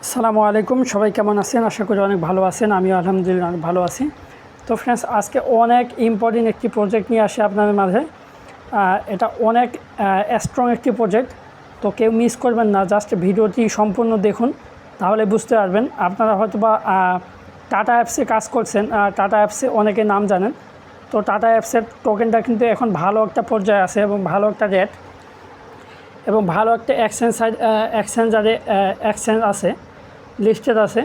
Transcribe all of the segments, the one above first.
আসসালামু আলাইকুম, সবাই কেমন আছেন? আশা করি অনেক ভালো আছেন। আমিও আলহামদুলিল্লাহ অনেক ভালো আছি। তো ফ্রেন্ডস, আজকে অনেক ইম্পর্টেন্ট একটি প্রজেক্ট নিয়ে আসি আপনাদের মাঝে। এটা অনেক স্ট্রং একটি প্রজেক্ট, তো কেউ মিস করবেন না। জাস্ট ভিডিওটি সম্পূর্ণ দেখুন, তাহলে বুঝতে পারবেন। আপনারা হয়তো বা টাটা অ্যাপসে কাজ করছেন, টাটা অ্যাপসে অনেকে নাম জানেন। তো টাটা অ্যাপসের টোকেনটা কিন্তু এখন ভালো একটা পর্যায়ে আছে এবং ভালো একটা রেট এবং ভালো একটা এক্সচেঞ্জ আছে, লিস্টেড আছে।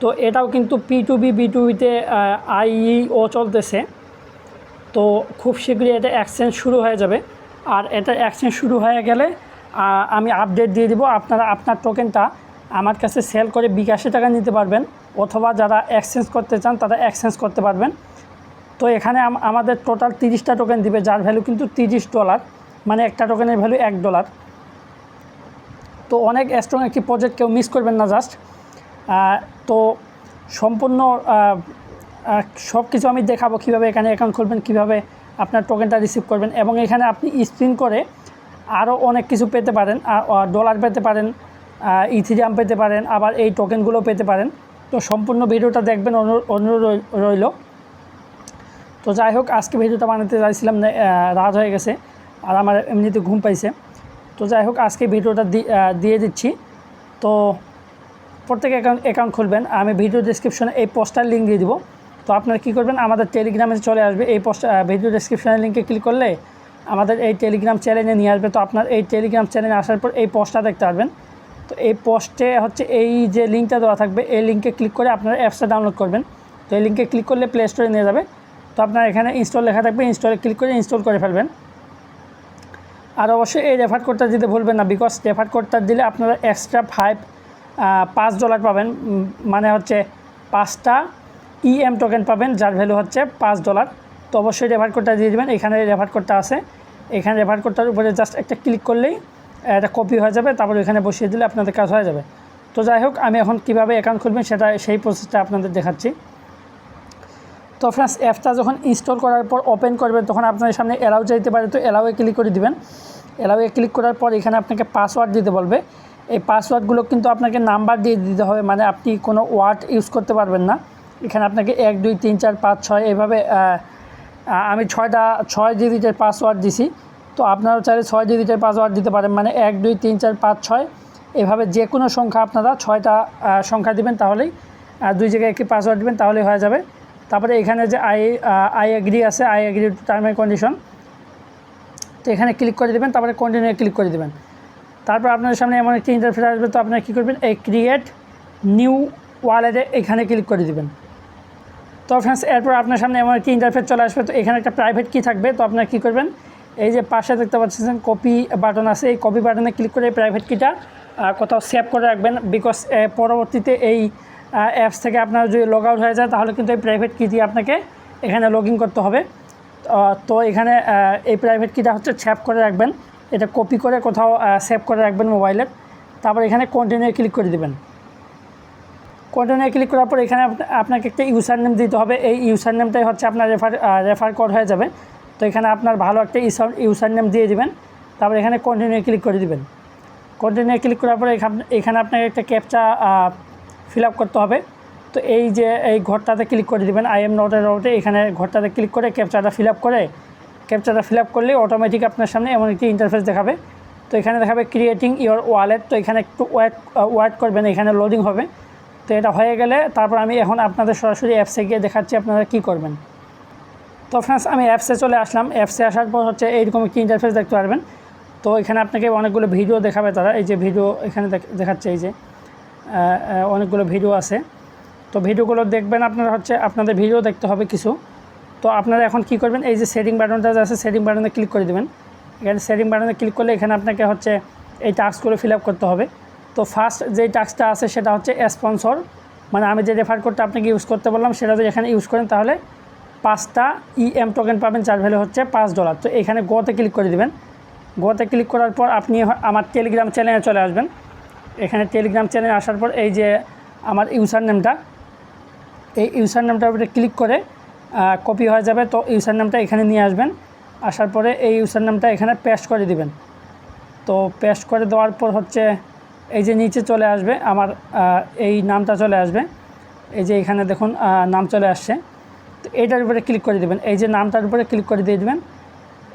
তো এটাও কিন্তু P2B B2Bতে IEO চলতেছে। তো খুব শীঘ্রই এটা এক্সচেঞ্জ শুরু হয়ে যাবে। আর এটা এক্সচেঞ্জ শুরু হয়ে গেলে আমি আপডেট দিয়ে দিব। আপনারা আপনার টোকেনটা আমার কাছে সেল করে বিকাশে টাকা নিতে পারবেন, অথবা যারা এক্সচেঞ্জ করতে চান তারা এক্সচেঞ্জ করতে পারবেন। তো এখানে আমাদের টোটাল 30টা টোকেন দিবে, যার ভ্যালু কিন্তু $30, মানে একটা টোকেনের ভ্যালু $1। তো অনেক স্ট্রং একটি প্রজেক্ট, কেউ মিস করবেন না। জাস্ট তো সম্পূর্ণ সব কিছু আমি দেখাবো, কীভাবে এখানে অ্যাকাউন্ট খুলবেন, কীভাবে আপনার টোকেনটা রিসিভ করবেন। এবং এখানে আপনি স্পিন করে আরও অনেক কিছু পেতে পারেন, ডলার পেতে পারেন, ইথিরিয়াম পেতে পারেন, আবার এই টোকেনগুলো পেতে পারেন। তো সম্পূর্ণ ভিডিওটা দেখবেন, অনুরোধ রইল। তো যাই হোক, আজকে ভিডিওটা বানাতে চাইছিলাম না, রাত হয়ে গেছে আর আমার এমনিতে ঘুম পাইছে। তো যাই হোক, আজকে ভিডিওটা দিয়ে দিচ্ছি। তো প্রত্যেকে অ্যাকাউন্ট খুলবেন। আমি ভিডিও ডেসক্রিপশনে এই পোস্টার লিঙ্ক দিয়ে দিব। তো আপনারা কী করবেন, আমাদের টেলিগ্রামে চলে আসবে। এই ভিডিও ডেসক্রিপশনের লিঙ্কে ক্লিক করলে আমাদের এই টেলিগ্রাম চ্যানেলে নিয়ে আসবে। তো আপনার এই টেলিগ্রাম চ্যানেলে আসার পর এই পোস্টটা দেখতে পারবেন। তো এই পোস্টে হচ্ছে এই যে লিঙ্কটা দেওয়া থাকবে, এই লিঙ্কে ক্লিক করে আপনারা অ্যাপসটা ডাউনলোড করবেন। তো এই লিঙ্কে ক্লিক করলে প্লে স্টোরে নিয়ে যাবে। তো আপনার এখানে ইনস্টল লেখা থাকবে, ইনস্টলে ক্লিক করে ইনস্টল করে ফেলবেন। আর অবশ্যই এই রেফার কোডটা দিতে ভুলবেন না, বিকজ রেফার কোডটা দিলে আপনারা এক্সট্রা $5 পাবেন, মানে হচ্ছে 5টা EM টোকেন পাবেন, যার ভ্যালু হচ্ছে $5। তো অবশ্যই রেফার কোডটা দিয়ে দেবেন। এখানে রেফার কোডটা আছে, এখানে রেফার কোডটার উপরে জাস্ট একটা ক্লিক করলেই এটা কপি হয়ে যাবে, তারপর এখানে বসিয়ে দিলে আপনাদের কাজ হয়ে যাবে। তো যাই হোক, আমি এখন কীভাবে অ্যাকাউন্ট খুলবেন সেই প্রসেসটা আপনাদের দেখাচ্ছি। তো ফ্রেন্ডস, অ্যাপটা যখন ইনস্টল করার পর ওপেন করবেন, তখন আপনাদের সামনে অ্যালাউ চাইতে পারে। তো অ্যালাউয়ে ক্লিক করে দিবেন। অ্যালাউয়ে ক্লিক করার পর এখানে আপনাকে পাসওয়ার্ড দিতে বলবে। এই পাসওয়ার্ডগুলো কিন্তু আপনাকে নাম্বার দিয়ে দিতে হবে, মানে আপনি কোনো ওয়ার্ড ইউজ করতে পারবেন না। এখানে আপনাকে 1 2 3 4 5 6 এইভাবে, আমি 6 ডিজিটের পাসওয়ার্ড দিছি। তো আপনারাও চাইলে 6 ডিজিটের পাসওয়ার্ড দিতে পারেন, মানে 1 2 3 4 5 6 এভাবে যে কোনো সংখ্যা আপনারা 6টা সংখ্যা দিবেন, তাহলেই 2 জায়গায় একটি পাসওয়ার্ড দিবেন, তাহলেই হয়ে যাবে। তারপরে এখানে যে আই এগ্রি আছে, I agree to term and condition, তো এখানে ক্লিক করে দেবেন। তারপরে কন্টিনিউ ক্লিক করে দেবেন। তারপর আপনাদের সামনে এমন একটি ইন্টারফেস আসবে। তো আপনারা কী করবেন, এই ক্রিয়েট নিউ ওয়ালেটে এখানে ক্লিক করে দেবেন। তো ফ্রেন্ডস, এরপর আপনার সামনে এমন একটি ইন্টারফেস চলে আসবে। তো এখানে একটা প্রাইভেট কি থাকবে। তো আপনারা কী করবেন, এই যে পাশে দেখতে পাচ্ছেন কপি বাটন আছে, এই কপি বাটনে ক্লিক করে এই প্রাইভেট কিটা কোথাও সেভ করে রাখবেন। বিকজ পরবর্তীতে এই অ্যাপস থেকে আপনার যদি লগ আউট হয়ে যায়, তাহলে কিন্তু এই প্রাইভেট কি দিয়ে আপনাকে এখানে লগ ইন করতে হবে। তো এখানে এই প্রাইভেট কিটা হচ্ছে সেভ করে রাখবেন, এটা কপি করে কোথাও সেভ করে রাখবেন মোবাইলের। তারপর এখানে কন্টিনিউ ক্লিক করে দেবেন। কন্টিনিউ ক্লিক করার পর এখানে আপনাকে একটা ইউজার নেম দিতে হবে। এই ইউজার নেমটাই হচ্ছে আপনার রেফার কোড হয়ে যাবে। তো এখানে আপনার ভালো একটা ইউজার নেম দিয়ে দিবেন। তারপর এখানে কন্টিনিউ ক্লিক করে দিবেন। কন্টিনিউ ক্লিক করার পরে এখানে আপনাকে একটা ক্যাপচা ফিল আপ করতে হবে। তো এই যে এই ঘরটাতে ক্লিক করে দিবেন, আই এম নট এ রোডে, এখানে ঘরটাতে ক্লিক করে ক্যাপচাটা ফিল আপ করলে অটোমেটিক আপনার সামনে এমন একটি ইন্টারফেস দেখাবে। তো এখানে দেখাবে ক্রিয়েটিং ইওর ওয়ালেট। তো এখানে একটু ওয়েট করবেন, এখানে লোডিং হবে। তো এটা হয়ে গেলে তারপর আমি এখন আপনাদের সরাসরি অ্যাপসে গিয়ে দেখাচ্ছি আপনারা কী করবেন। তো ফ্রেন্ডস, আমি অ্যাপসে চলে আসলাম। অ্যাপসে আসার পর হচ্ছে এইরকম একটি ইন্টারফেস দেখতে পারবেন। তো এখানে আপনাকে অনেকগুলো ভিডিও দেখাবে তারা, এই যে ভিডিও এখানে দেখাচ্ছে, এই যে অনেকগুলো ভিডিও আছে। তো ভিডিওগুলো দেখবেন, আপনারা হচ্ছে আপনাদের ভিডিও দেখতে হবে কিছু। তো আপনারা এখন কী করবেন, এই যে সেটিং বাটনটা আছে, সেটিং বাটনে ক্লিক করে দেবেন। এখানে সেটিং বাটনে ক্লিক করলে এখানে আপনাকে হচ্ছে এই টাস্কগুলো ফিল আপ করতে হবে। তো ফার্স্ট যেই টাস্কটা আছে সেটা হচ্ছে স্পন্সর, মানে আমি যে রেফার কোডটা আপনাকে ইউজ করতে বললাম সেটা যদি এখানে ইউজ করেন, তাহলে 5টা EM টোকেন পাবেন, যার ভ্যালু হচ্ছে $5। তো এখানে গোতে ক্লিক করে দেবেন। গোতে ক্লিক করার পর আপনি আমার টেলিগ্রাম চ্যানেলে চলে আসবেন। এখানে টেলিগ্রাম চ্যানেলে আসার পর এই যে আমার ইউজার নেমটা, এই ইউজার নেমটার উপরে ক্লিক করে কপি হয়ে যাবে। তো ইউজার নেমটা এখানে নিয়ে আসবেন। আসার পরে এই ইউজার নেমটা এখানে পেস্ট করে দিবেন। তো পেস্ট করে দেওয়ার পর হচ্ছে এই যে নিচে চলে আসবে আমার এই নামটা চলে আসবে, এই যে এখানে দেখুন নাম চলে আসছে। তো এইটার উপরে ক্লিক করে দেবেন, এই যে নামটার উপরে ক্লিক করে দিয়ে দেবেন।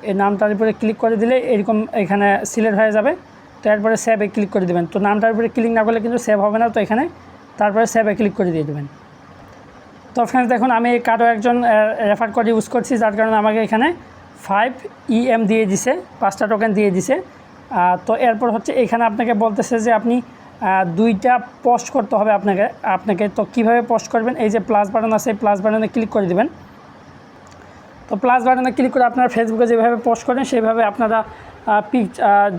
এই নামটার উপরে ক্লিক করে দিলে এরকম এখানে সিলেক্ট হয়ে যাবে। তো এরপরে সেভে ক্লিক করে দেবেন। তো নামটার উপরে ক্লিক না করলে কিন্তু সেভ হবে না, তো এখানে তারপরে সেভে ক্লিক করে দিয়ে দেবেন। তো ফ্রেন্ডস দেখুন আমি কারো একজন রেফার কোড ইউজ করছি, যার কারণে আমাকে এখানে 5 EM দিয়ে দিছে, 5টা টোকেন দিয়ে দিছে। তো এরপর হচ্ছে এখানে আপনাকে বলতেছে যে আপনি 2টা পোস্ট করতে হবে আপনাকে। তো কীভাবে পোস্ট করবেন, এই যে প্লাস বাটন আছে, এই প্লাস বাটনে ক্লিক করে দেবেন। তো প্লাস বাটনে ক্লিক করে আপনারা ফেসবুকে যেভাবে পোস্ট করেন সেইভাবে আপনারা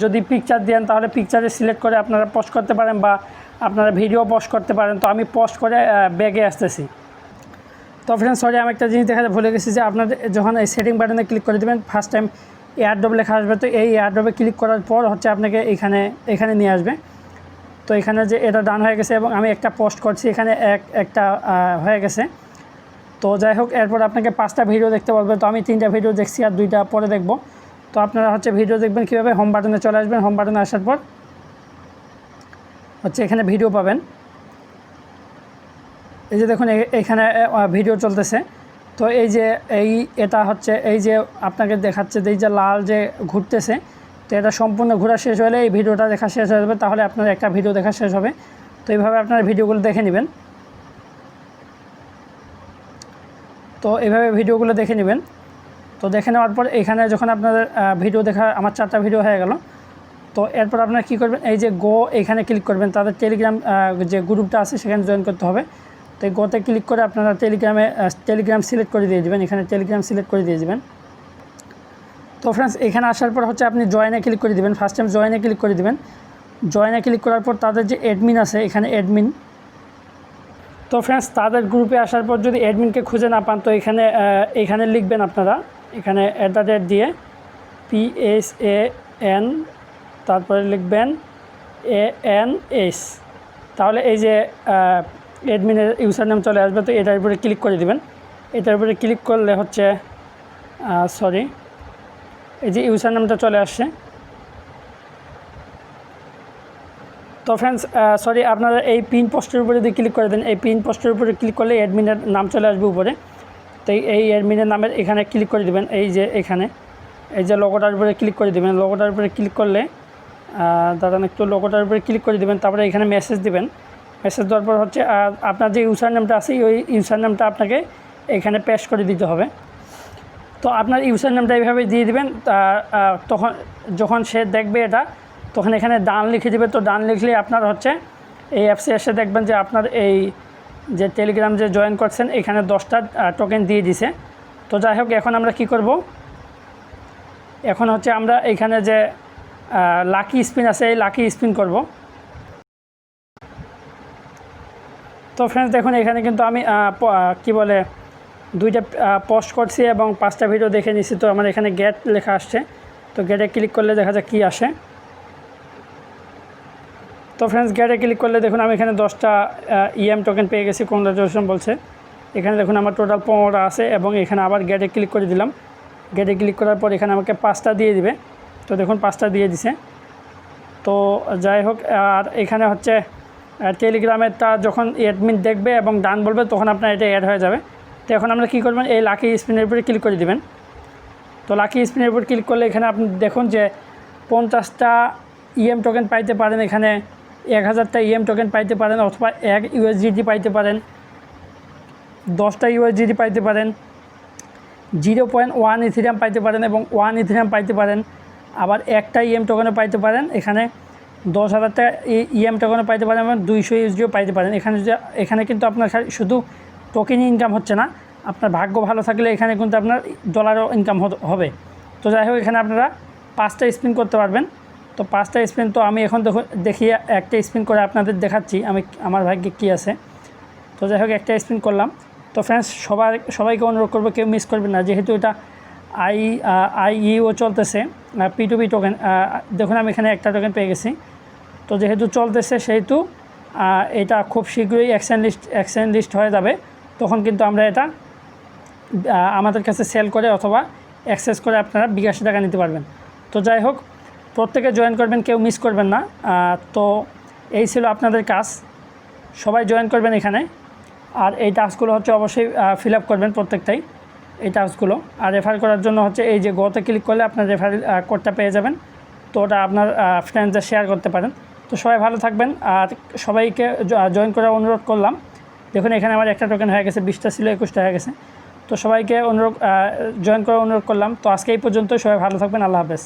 যদি পিকচার দেন তাহলে পিকচারে সিলেক্ট করে আপনারা পোস্ট করতে পারেন, বা আপনারা ভিডিও পোস্ট করতে পারেন। তো আমি পোস্ট করে ব্যাগে আসতেছি। তো ফ্রেন্ডস সরি, আমি একটা জিনিস দেখাতে ভুলে গেছি যে আপনাদের যখন এই সেটিং বাটনে ক্লিক করে দেবেন, ফার্স্ট টাইম এয়ারড্রপ লেখা আসবে। তো এই এয়ারড্রপে ক্লিক করার পর হচ্ছে আপনাকে এখানে নিয়ে আসবে। তো এখানে যে এটা ডান হয়ে গেছে এবং আমি একটা পোস্ট করছি, এখানে একটা হয়ে গেছে। তো যাই হোক, এরপর আপনাকে 5টা ভিডিও দেখতে বলবে। তো আমি 3টা ভিডিও দেখছি আর 2টা পরে দেখব। তো আপনারা হচ্ছে ভিডিও দেখবেন কীভাবে, হোম বাটনে চলে আসবেন। হোম বাটনে আসার পর হচ্ছে এখানে ভিডিও পাবেন। এই যে দেখুন এখানে ভিডিও চলতেছে। তো এই যে এটা হচ্ছে এই যে আপনাকে দেখাচ্ছে যে এই যে লাল যে ঘুরতেছে, তো এটা সম্পূর্ণ ঘোরা শেষ হলে এই ভিডিওটা দেখা শেষ হয়ে যাবে, তাহলে আপনার একটা ভিডিও দেখা শেষ হবে। তো এইভাবে আপনারা ভিডিওগুলো দেখে নেবেন। তো এইভাবে ভিডিওগুলো দেখে নেবেন। তো দেখে নেওয়ার পর এখানে যখন আপনাদের ভিডিও দেখা, আমার 4টা ভিডিও হয়ে গেল। তো এরপর আপনারা কী করবেন, এই যে গো এখানে ক্লিক করবেন। তাদের টেলিগ্রাম যে গ্রুপটা আছে সেখানে জয়েন করতে হবে। তো এই গোতে ক্লিক করে আপনারা টেলিগ্রাম সিলেক্ট করে দিয়ে দেবেন, এখানে টেলিগ্রাম সিলেক্ট করে দিয়ে দেবেন। তো ফ্রেন্ডস এখানে আসার পর হচ্ছে আপনি জয়েনে ক্লিক করে দেবেন। ফার্স্ট টাইম জয়েনে ক্লিক করে দেবেন। জয়েনে ক্লিক করার পর তাদের যে অ্যাডমিন আছে এখানে অ্যাডমিন, তো ফ্রেন্ডস তাদের গ্রুপে আসার পর যদি অ্যাডমিনকে খুঁজে না পান, তো এখানে লিখবেন আপনারা, এখানে @ দিয়ে PSAN তারপরে লিখবেন ANS, তাহলে এই যে অ্যাডমিনের ইউজার নেম চলে আসবে। তো এটার উপরে ক্লিক করে দেবেন। এটার উপরে ক্লিক করলে হচ্ছে এই যে ইউজার নেমটা চলে আসছে। তো ফ্রেন্ডস আপনারা এই পিন পোস্টের উপরে যদি ক্লিক করে দেন, এই পিন পোস্টের উপরে ক্লিক করলে অ্যাডমিনের নাম চলে আসবে উপরে। তো এই অ্যাডমিনের নামের এখানে ক্লিক করে দেবেন। এই যে এখানে এই যে লোগোটার উপরে ক্লিক করে দেবেন। লোগোটার উপরে ক্লিক করলে দাঁড়ান একটু, লোগোটার উপরে ক্লিক করে দেবেন। তারপরে এখানে মেসেজ দিবেন। মেসেজ দেওয়ার পর হচ্ছে আপনার যে ইউজার নেমটা আছে ওই ইউজার নেমটা আপনাকে এখানে পেস্ট করে দিতে হবে। তো আপনার ইউজার নেমটা এইভাবে দিয়ে দেবেন। তখন যখন সে দেখবে এটা, তখন এখানে ডান লিখে দেবে। তো ডান লিখলে আপনার হচ্ছে এই অ্যাপসে এসে দেখবেন যে আপনার এই যে টেলিগ্রাম যে জয়েন করছেন এখানে 10টা টোকেন দিয়ে দিছে। তো যাই হোক, এখন আমরা কি করব, এখন হচ্ছে আমরা এখানে যে লাকি স্পিন আছে এই লাকি স্পিন করব। তো ফ্রেন্ডস দেখুন এখানে কিন্তু আমি কি বলে 2টা পোস্ট করছি এবং 5টা ভিডিও দেখে নিচ্ছি। তো আমার এখানে গেট লেখা আসছে। তো গেটে ক্লিক করলে দেখা যাক কী আসে। তো ফ্রেন্ডস গেটে ক্লিক করলে দেখুন আমি এখানে 10টা EM টোকেন পেয়ে গেছি, কংগ্রাচুলেশন বলছে। এখানে দেখুন আমার টোটাল 15টা আছে এবং এখানে আবার গেটে ক্লিক করে দিলাম। গেটে ক্লিক করার পর এখানে আমাকে 5টা দিয়ে দিবে। তো দেখুন 5টা দিয়ে দিছে। তো যাই হোক, আর এখানে হচ্ছে টেলিগ্রামেরটা যখন অ্যাডমিন দেখবে এবং ডান বলবে তখন আপনার এটা অ্যাড হয়ে যাবে। তো এখন আমরা কী করবেন, এই লাকি স্পিনের উপরে ক্লিক করে দেবেন। তো লাকি স্পিনের উপর ক্লিক করলে এখানে আপনি দেখুন যে 50টা EM টোকেন পাইতে পারেন, এখানে 1000টা EM টোকেন পাইতে পারেন, অথবা 1 USDT পাইতে পারেন, 10টা USDT পাইতে পারেন, 0.1 ইথেরিয়াম পাইতে পারেন এবং 1 ইথেরিয়াম পাইতে পারেন। আবার একটা EM টোকেনও পাইতে পারেন, এখানে 10,000টা EM টোকেনও পাইতে পারেন এবং 200 USDTও পাইতে পারেন। এখানে কিন্তু আপনার শুধু টোকেন ইনকাম হচ্ছে না, আপনার ভাগ্য ভালো থাকলে এখানে কিন্তু আপনার ডলারও ইনকাম হবে। তো যাই হোক, এখানে আপনারা 5টা স্পিন করতে পারবেন। তো 5টা স্পিন, তো আমি এখন দেখি একটা স্পিন করে আপনাদের দেখাচ্ছি আমার ভাগ্যে কী আছে। তো যাই হোক, একটা স্পিন করলাম। তো ফ্রেন্ডস সবাইকে অনুরোধ করবো কেউ মিস করবেন না, যেহেতু এটা IEO চলতেছে, P2P টোকেন। দেখুন আমি এখানে একটা টোকেন পেয়ে গেছি। তো যেহেতু চলতেছে সেহেতু এটা খুব শীঘ্রই এক্সচেঞ্জ লিস্ট হয়ে যাবে। তখন কিন্তু আমরা এটা আমাদের কাছে সেল করে অথবা অ্যাক্সেস করে আপনারা বিকাশে টাকা নিতে পারবেন। তো যাই হোক, প্রত্যেকে জয়েন করবেন, কেউ মিস করবেন না। তো এই ছিল আপনাদের কাজ, সবাই জয়েন করবেন এখানে। আর এই টাস্কগুলো হচ্ছে অবশ্যই ফিল আপ করবেন প্রত্যেকটাই, এই টাস্কগুলো। আর রেফার করার জন্য হচ্ছে এই যে গোতে ক্লিক করলে আপনার রেফারেল কোডটা পেয়ে যাবেন, তো ওটা আপনার ফ্রেন্ডসদের শেয়ার করতে পারেন। তো সবাই ভালো থাকবেন, আর সবাইকে জয়েন করার অনুরোধ করলাম। দেখুন এখানে আমার একটা টোকেন হয়ে গেছে, 20টা ছিল 21টা হয়ে গেছে। তো সবাইকে জয়েন করার অনুরোধ করলাম। তো আজকে এই পর্যন্ত, সবাই ভালো থাকবেন, আল্লাহ হাফেজ।